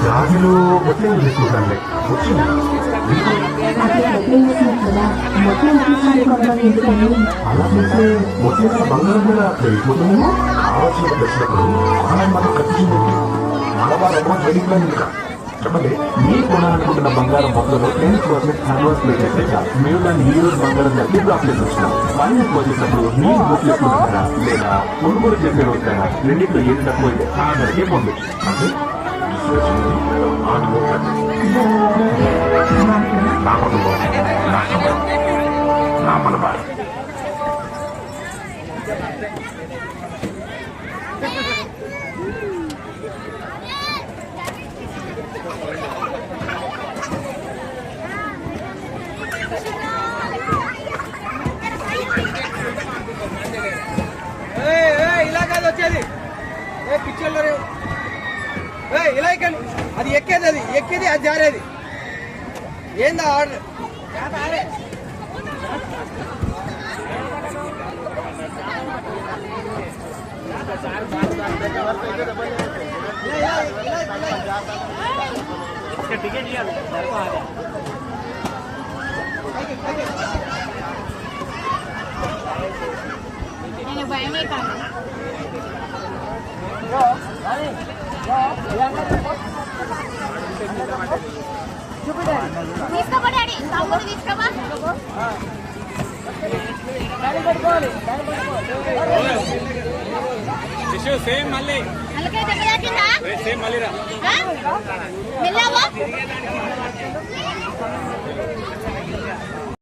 రాజులు మొత్తం తీసుకుంటాను అలా చేస్తే మొత్తం బంగారం కూడా పెరిగిపోతుందేమో ఆలోచన తెచ్చినప్పుడు మనం ఖర్చు మలబార్ అడ్వాన్స్ వెడ్డింగ్ ప్లాన్ ఇంకా చెప్పండి. మీరు కొనాలనుకుంటున్న బంగారం మొత్తంలో 10% అడ్వాన్స్ పే చేస్తే చాలు. మీరు దాన్ని ఈ రోజు బంగారం కలిపి డ్రాప్ చేసి వచ్చినాం. ఫైనల్ వచ్చేటప్పుడు మీరు బుక్ చేసుకుంటారా లేదా కొనుగోలు చేసే వచ్చారా రెండింటిలో ఏది తక్కువ అయితే ఆ ధరకే పొందొచ్చు. అంటే నా కుటుంబం నా సమయం నా మలబార్. ఇలా కాదు వచ్చేది పిక్చర్లో ఇలా ఎక్కండి. అది ఎక్కేది అది జారేది ఏందా ఆర్డర్ టికెట్ ఇవ్వాలి. నేను భయమే కాదు తీసుకోబడి తీసుకోబా సేమ్ మళ్ళీ సేమ్ మళ్ళీ రా